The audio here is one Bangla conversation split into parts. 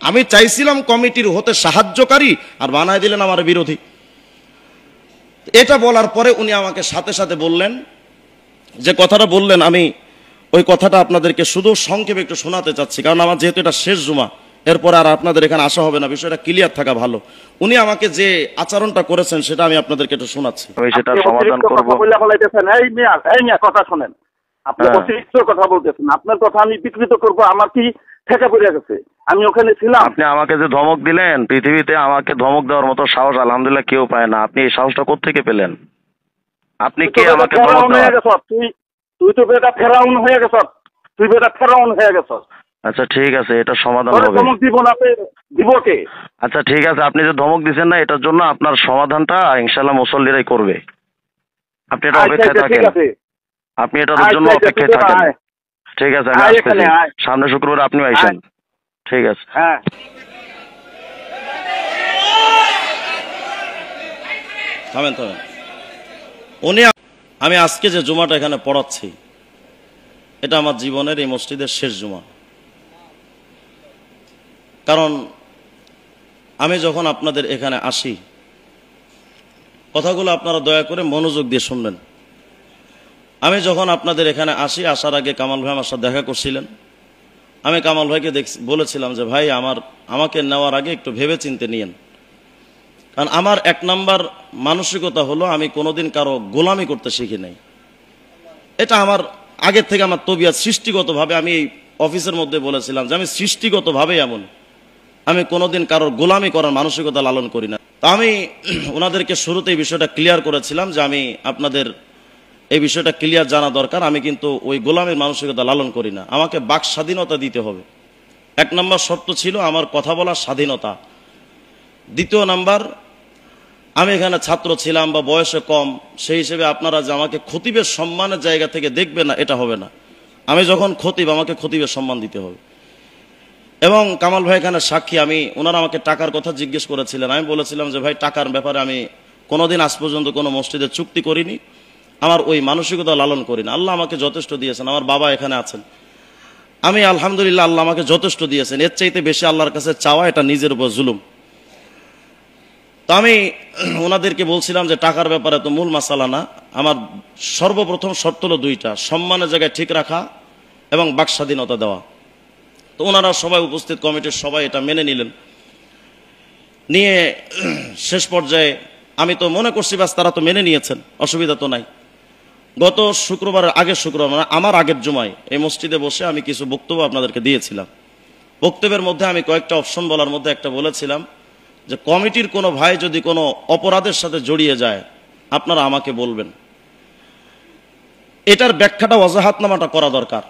আমি চাইছিলাম কমিটির হতে সাহায্যকারী, আর বানায় দিলেন আমার বিরোধী। এটা বলার পরে উনি আমাকে সাথে সাথে বললেন, যে কথাটা বললেন আমি ওই কথাটা আপনাদেরকে শুধু সংক্ষেপে একটু শোনাতে চাচ্ছি, কারণ আমার যেহেতু এটা শেষ জুমা, এরপর আর আপনাদের এখানে আসা হবে না, বিষয়টা ক্লিয়ার থাকা ভালো। উনি আমাকে যে আচরণটা করেছেন সেটা আমি আপনাদেরকে একটু শোনাচ্ছি, আমি সেটা সমাধান করব। এই মিয়া কথা শুনেন, আপনি অতিরিক্ত কথা বলতেছেন। আপনার কথা আমি বিকৃত করব, আমার কি ঠেকা পড়ে গেছে? আমি ওখানে ছিলাম। আপনি আমাকে যে ধমক দিলেন, পৃথিবীতে আমাকে ধমক দেওয়ার মতো সাহস আলহামদুলিল্লাহ কেউ পায় না। আপনি এই সাহসটা কোত্থেকে পেলেন? আপনি কে আমাকে ধমক দেওয়ার? তুই তো বেটা ফেরাউন হয়ে গেছ, তুই বেটা ফেরাউন হয়ে গেছ। আচ্ছা ঠিক আছে, এটা সমাধান হবে। ধমক দিব না, দিব কে? আচ্ছা ঠিক আছে, আপনি যে ধমক দিচ্ছেন না, এটার জন্য আপনার সমাধানটা ইনশাআল্লাহ মুসল্লিরাই করবে। আপনি এটা অপেক্ষায় থাকেন, আপনি এটার জন্য অপেক্ষায় থাকেন। ঠিক আছে, আমি আসতেছি সামনে শুক্রবার, আপনিও আইসেন। ঠিক আছে। থামেন থামেন। উনি, আমি আজকে যে জুমাটা এখানে পড়াচ্ছি, এটা আমার জীবনের এই মসজিদের শেষ জুমা। কারণ আমি যখন আপনাদের এখানে আসি, কথাগুলো আপনারা দয়া করে মনোযোগ দিয়ে শুনবেন। আমি যখন আপনাদের এখানে আসি, আসার আগে কামাল ভাই আমার সাথে দেখা করছিলেন। আমি কামাল ভাইকে বলেছিলাম যে ভাই আমাকে নেওয়ার আগে একটু ভেবে চিনতে নিয়েন, কারণ আমার এক নাম্বার মানসিকতা হলো আমি কোনোদিন কারো গোলামি করতে শিখি নাই। এটা আমার আগের থেকে আমার তবিয়ত, সৃষ্টিগতভাবে। আমি এই অফিসের মধ্যে বলেছিলাম যে আমি সৃষ্টিগতভাবে এমন, আমি কোনোদিন কারোর গোলামি করার মানসিকতা লালন করি না। তা আমি ওনাদেরকে শুরুতে এই বিষয়টা ক্লিয়ার করেছিলাম যে আমি আপনাদের এই বিষয়টা ক্লিয়ার জানা দরকার, আমি কিন্তু ওই গোলামের মানসিকতা লালন করি না। আমাকে বাক স্বাধীনতা দিতে হবে, এক নম্বর শর্ত ছিল আমার কথা বলার স্বাধীনতা। দ্বিতীয় নাম্বার, আমি এখানে ছাত্র ছিলাম বা বয়সে কম, সেই হিসেবে আপনারা যে আমাকে খতিবের সম্মানের জায়গা থেকে দেখবে না, এটা হবে না। আমি যখন খতিব, আমাকে খতিবের সম্মান দিতে হবে। এবং কামাল ভাই এখানে সাক্ষী, ওনারা আমাকে টাকার কথা জিজ্ঞেস করেছিলেন। আমি বলেছিলাম যে ভাই টাকার ব্যাপারে আমি কোনোদিন আজ পর্যন্ত কোনো মসজিদে চুক্তি করিনি, আমার ওই মানসিকতা লালন করি না। আল্লাহ আমাকে যথেষ্ট দিয়েছেন, আমার বাবা এখানে আছেন, আমি আলহামদুলিল্লাহ, আল্লাহ আমাকে যথেষ্ট দিয়েছেন। এর চাইতে বেশি আল্লাহর কাছে চাওয়া এটা নিজের উপর জুলুম। তো আমি ওনাদেরকে বলছিলাম যে টাকার ব্যাপারে তো মূল মাসালা না, আমার সর্বপ্রথম শর্ত হলো দুইটা, সম্মানের জায়গায় ঠিক রাখা এবং বাক স্বাধীনতা দেওয়া। তো ওনারা সবাই, উপস্থিত কমিটির সবাই এটা মেনে নিলেন। নিয়ে শেষ পর্যায়ে আমি তো মনে করছি বাস তারা তো মেনে নিয়েছেন, অসুবিধা তো নাই। গত শুক্রবারের আগের শুক্রবার, মানে আমার আগের জুমায় এই মসজিদে বসে আমি কিছু বক্তব্য আপনাদেরকে দিয়েছিলাম। বক্তব্যের মধ্যে আমি কয়েকটা অপশন বলার মধ্যে একটা বলেছিলাম যে কমিটির কোনো ভাই যদি কোনো অপরাধের সাথে জড়িয়ে যায়, আপনারা আমাকে বলবেন। এটার ব্যাখ্যাটা, ওয়াজাহাতনামাটা করা দরকার।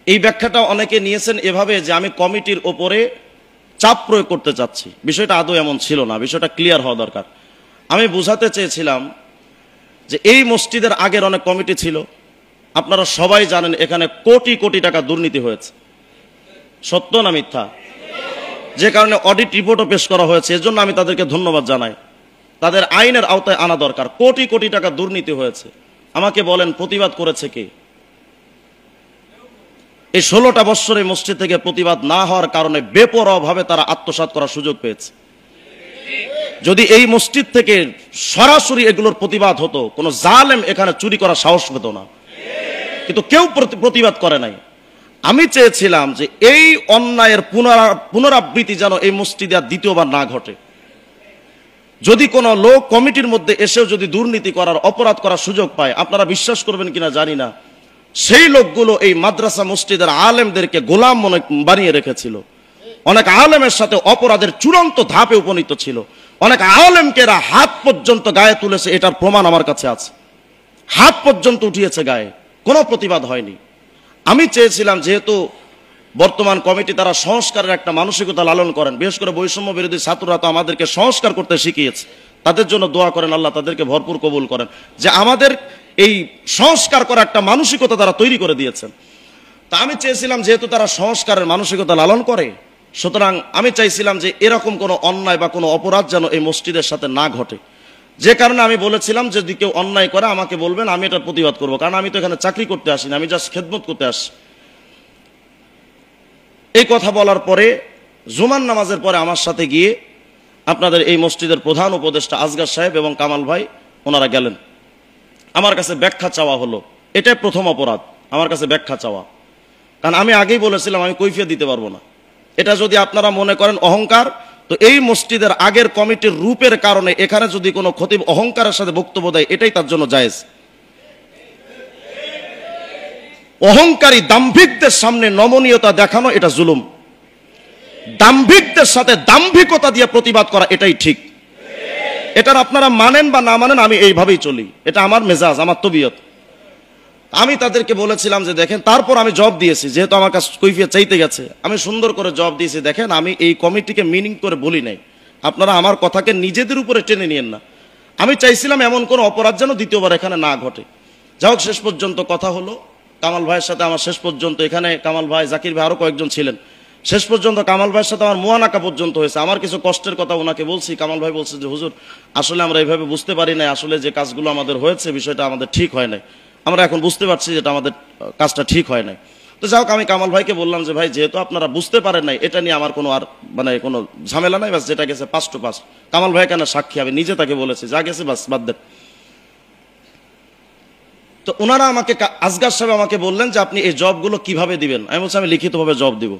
এই ব্যাখ্যাটা অনেকে নিয়েছেন এভাবে যে আমি কমিটির ওপরে চাপ প্রয়োগ করতে চাচ্ছি। বিষয়টা আদৌ এমন ছিল না, বিষয়টা ক্লিয়ার হওয়া দরকার। আমি বোঝাতে চেয়েছিলাম যে এই মসজিদের আগের অনেক কমিটি ছিল, আপনারা সবাই জানেন এখানে কোটি কোটি টাকা দুর্নীতি হয়েছে। সত্য না মিথ্যা? যে কারণে অডিট রিপোর্টও পেশ করা হয়েছে, এজন্য আমি তাদেরকে ধন্যবাদ জানাই। তাদের আইনের আওতায় আনা দরকার। কোটি কোটি টাকা দুর্নীতি হয়েছে। আমাকে বলেন প্রতিবাদ করেছে কে? এই 16টা বছর এই মসজিদ থেকে প্রতিবাদ না হওয়ার কারণে বেপরোয়াভাবে তারা আত্মসাৎ করার সুযোগ পেয়েছে। যদি এই মসজিদ থেকে সরাসরি এগুলোর প্রতিবাদ হতো, কোনো জালেম এখানে চুরি করার সাহস পেত না, কিন্তু কেউ প্রতিবাদ করে নাই। আমি চেয়েছিলাম যে এই অন্যায়ের পুনরাবৃত্তি যেন এই মসজিদে আর দ্বিতীয়বার না ঘটে। যদি কোনো লোক কমিটির মধ্যে এসেও যদি দুর্নীতি করার, অপরাধ করার সুযোগ পায়, আপনারা বিশ্বাস করবেন কিনা জানি না, সেই লোকগুলো এই মাদ্রাসা মসজিদের আলেমদেরকে গোলাম মনে বানিয়ে রেখেছিল। অনেক আলেমের সাথে অপরাধের চূড়ান্ত ধাপে উপনীত ছিল। অনেক আলেমকে এরা হাত পর্যন্ত গায়ে তুলেছে, এটার প্রমাণ আমার কাছে আছে। হাত পর্যন্ত উঠিয়েছে গায়ে, কোনো প্রতিবাদ হয়নি। আমি চেয়েছিলাম যেহেতু বর্তমান কমিটি তারা সংস্কারের একটা মানসিকতা লালন করেন, বিশেষ করে বৈষম্য বিরোধী ছাত্ররা তো আমাদেরকে সংস্কার করতে শিখিয়েছে, তাদের জন্য দোয়া করেন, আল্লাহ তাদেরকে ভরপুর কবুল করেন, যে আমাদের এই সংস্কার করা একটা মানসিকতা তারা তৈরি করে দিয়েছেন। তা আমি চেয়েছিলাম যেহেতু তারা সংস্কারের মানসিকতা লালন করে, সুতরাং আমি চাইছিলাম যে এরকম কোনো অন্যায় বা কোনো অপরাধ যেন এই মসজিদের সাথে না ঘটে। যে কারণে আমি বলেছিলাম যদি কেউ অন্যায় করে আমাকে বলবেন, আমি এটার প্রতিবাদ করব। কারণ আমি তো এখানে চাকরি করতে আসিনি, আমি জাস্ট খেদমত করতে আসি। এই কথা বলার পরে জুমার নামাজের পরে আমার সাথে গিয়ে আপনাদের এই মসজিদের প্রধান উপদেষ্টা আসগার সাহেব এবং কামাল ভাই ওনারা গেলেন। আমার কাছে ব্যাখ্যা চাওয়া হলো, এটাই প্রথম অপরাধ, আমার কাছে ব্যাখ্যা চাওয়া। কারণ আমি আগেই বলেছিলাম আমি কৈফিয়ত দিতে পারবো না। এটা যদি আপনারা মনে করেন অহংকার, তো এই মসজিদের আগের কমিটির রূপের কারণে এখানে যদি কোনো খতিব অহংকারের সাথে বক্তব্য দেয়, এটাই তার জন্য জায়েজ। অহংকারী দাম্ভিকদের সামনে নমনীয়তা দেখানো এটা জুলুম, দাম্ভিকদের সাথে দাম্ভিকতা দিয়ে প্রতিবাদ করা এটাই ঠিক। এটার আপনারা মানেন বা না মানেন, আমি এইভাবেই চলি, এটা আমার মেজাজ, আমার তবিয়ত। আমি তাদেরকে বলেছিলাম যে দেখেন, তারপর আমি জবাব দিয়েছি, যেহেতু আমার কাছে কৈফিয়ত চাইতে গেছে, আমি সুন্দর করে জবাব দিয়েছি, দেখেন আমি এই কমিটিকে মিনিং করে বলি নাই, আপনারা আমার কথাকে নিজেদের উপরে টেনে নিয়েন না। আমি চাইছিলাম এমন কোনো অপরাধ যেন দ্বিতীয়বার এখানে না ঘটে। যাই হোক, শেষ পর্যন্ত কথা হলো কামাল ভাইয়ের সাথে আমার, শেষ পর্যন্ত এখানে কামাল ভাই, জাকির ভাই, আরো কয়েকজন ছিলেন। শেষ পর্যন্ত কামাল ভাইয়ের সাথে আমার মুয়ানাকা পর্যন্ত হয়েছে। আমার কিছু কষ্টের কথা ওনাকে বলছি, কামাল ভাই বলছে যে হুজুর আসলে আমরা এইভাবে বুঝতে পারি নাই, আসলে যে কাজগুলো আমাদের হয়েছে বিষয়টা আমাদের ঠিক হয় নাই, আমরা এখন বুঝতে পারছি যেটা আমাদের কাজটা ঠিক হয় নাই। তো যাই হোক, আমি কামাল ভাইকে বললাম যে ভাই, যেহেতু আপনারা বুঝতে পারেন নাই, এটা নিয়ে আমার কোনো আর মানে কোনো ঝামেলা নাই, বাস যেটা গেছে 5 to 5। কামাল ভাই কেন সাক্ষী, আমি নিজে তাকে বলেছি, যা গেছে বাস বাদ দেন। তো ওনারা আমাকে, আসগার সাহেব আমাকে বললেন যে আপনি এই জবগুলো কিভাবে দিবেন। আমি বলছি আমি লিখিতভাবে জব দিব।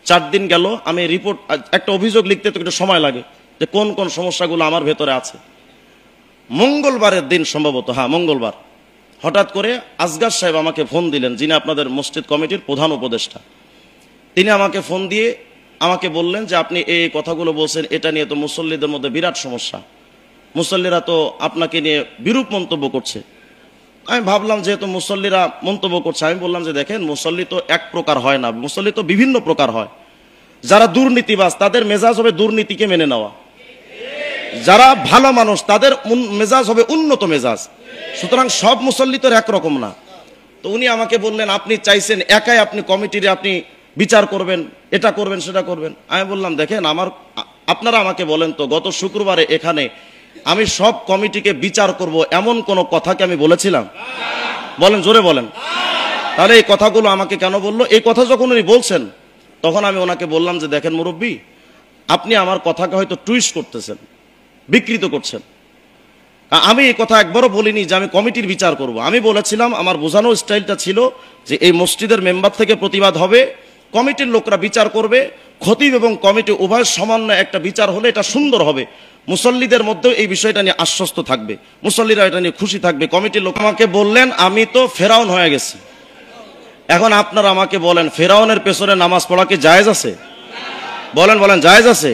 4 দিন গেল, আমি রিপোর্ট, একটা অভিযোগ লিখতে তো একটু সময় লাগে, যে কোন কোন সমস্যাগুলো আমার ভেতরে আছে। মঙ্গলবারের দিন সম্ভবত, হ্যাঁ মঙ্গলবার, হঠাৎ করে আসগার সাহেব আমাকে ফোন দিলেন, যিনি আপনাদের মসজিদ কমিটির প্রধান উপদেষ্টা। তিনি আমাকে ফোন দিয়ে আমাকে বললেন যে আপনি এই কথাগুলো বলছেন, এটা নিয়ে তো মুসল্লিদের মধ্যে বিরাট সমস্যা, মুসল্লিরা তো আপনাকে নিয়ে বিরূপ মন্তব্য করছে। আমি ভাবলাম যেহেতু মুসল্লিরা মন্তব্য করছে, আমি বললাম যে দেখেন, মুসল্লি তো এক প্রকার হয় না, মুসল্লি তো বিভিন্ন প্রকার হয়। যারা দুর্নীতিবাজ তাদের মেজাজ হবে দুর্নীতিকে মেনে নেওয়া, যারা ভালো মানুষ তাদের মেজাজ হবে উন্নত মেজাজ। সুতরাং সব মুসল্লি তো একরকম না। তো উনি আমাকে বললেন আপনি চাইছেন একাই আপনি কমিটির আপনি বিচার করবেন, এটা করবেন সেটা করবেন। আমি বললাম দেখেন, আপনারা আমাকে বলেন তো, গত শুক্রবারে এখানে আমি সব কমিটিকে বিচার করব এমন কোন কথাকে আমি বলেছিলাম? বলেন, জোরে বলেন। তাহলে এই কথাগুলো আমাকে কেন বললো? এই কথা যখন উনি বলছেন, তখন আমি ওনাকে বললাম যে দেখেন মুরব্বী, আপনি আমার কথাকে হয়তো টুইস্ট করতেছেন, বিকৃত করছেন। আমি এই কথা একবারও বলিনি যে আমি কমিটির বিচার করব। আমি বলেছিলাম, আমার বোঝানোর স্টাইলটা ছিল যে এই মসজিদের মেম্বার থেকে প্রতিবাদ হবে, কমিটির লোকরা বিচার করবে, খতিব এবং কমিটি উভয় সমন্বয়ে একটা বিচার হলে এটা সুন্দর হবে, মুসল্লিদের মধ্যেও এই বিষয়টা নিয়ে আশ্বস্ত থাকবে, মুসল্লিরা এটা নিয়ে খুশি থাকবে। কমিটির লোক আমাকে বললেন আমি তো ফেরাউন হয়ে গেছি। এখন আপনারা আমাকে বলেন, ফেরাউনের পেছনে নামাজ পড়া কি জায়েজ আছে? বলেন বলেন, জায়েজ আছে?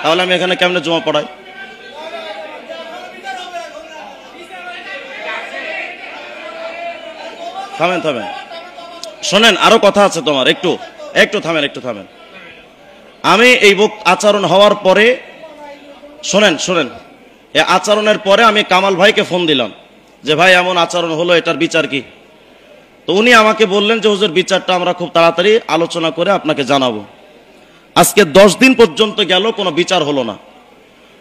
তাহলে আমি এখানে কেমনে জমা পড়াই? থামেন থামেন, শোনেন, আরো কথা আছে তোমার, একটু একটু থামেন, একটু থামেন। আমি এই আচরণ হওয়ার পরে, শোনেন শোনেন, এই আচরণের পরে আমি কামাল ভাইকে ফোন দিলাম যে ভাই এমন আচরণ হলো, এটার বিচার কি? তো উনি আমাকে বললেন যে হুজুর, বিচারটা আমরা খুব তাড়াতাড়ি আলোচনা করে আপনাকে জানাবো। আজকে 10 দিন পর্যন্ত গেল, কোনো বিচার হলো না।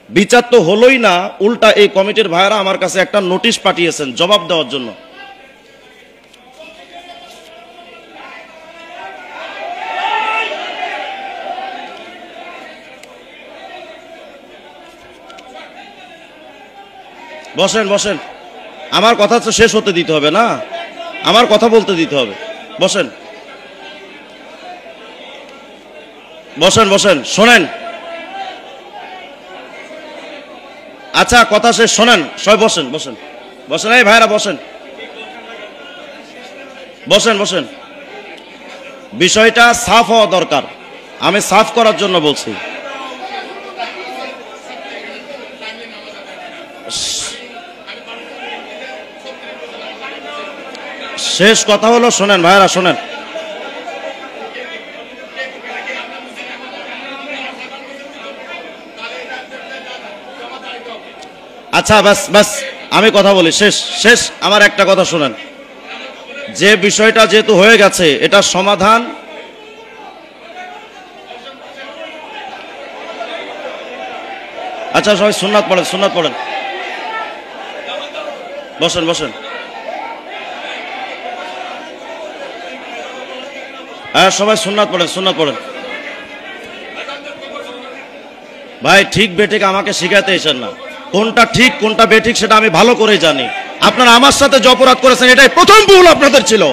বিচার তো হলোই না, উল্টা এই কমিটির ভাইরা আমার কাছে একটা নোটিশ পাঠিয়েছেন জবাব দেওয়ার জন্য। বসেন বসেন, আমার কথা তো শেষ হতে দিতে হবে না, আমার কথা বলতে দিতে হবে। বসেন বসেন বসেন, শোনেন, আচ্ছা কথা শেষ, শোনেন সবাই বসেন বসেন বসেন, এই ভাইরা বসেন বসেন বসেন। বিষয়টা সাফ হওয়া দরকার, আমি সাফ করার জন্য বলছি। শেষ কথা হলো, শোনেন ভাইরা, শোনেন, আচ্ছা বাস বাস, আমি কথা বলি, শেষ শেষ। আমার একটা কথা শোনেন, যে বিষয়টা যেহেতু হয়ে গেছে, এটা সমাধান, আচ্ছা সবাই সুন্নাত পড়েন, সুন্নাত পড়েন, বসেন বসেন। হ্যাঁ সবাই সুন্নাত পড়েন, সুন্নাত পড়েন। ভাই ঠিক বেঠিক আমাকে শিখাতে এসেন না, কোনটা ঠিক কোনটা বেঠিক সেটা আমি ভালো করে জানি। আপনারা আমার সাথে যে অপরাধ করেছেন এটাই প্রথম ভুল আপনাদের ছিল।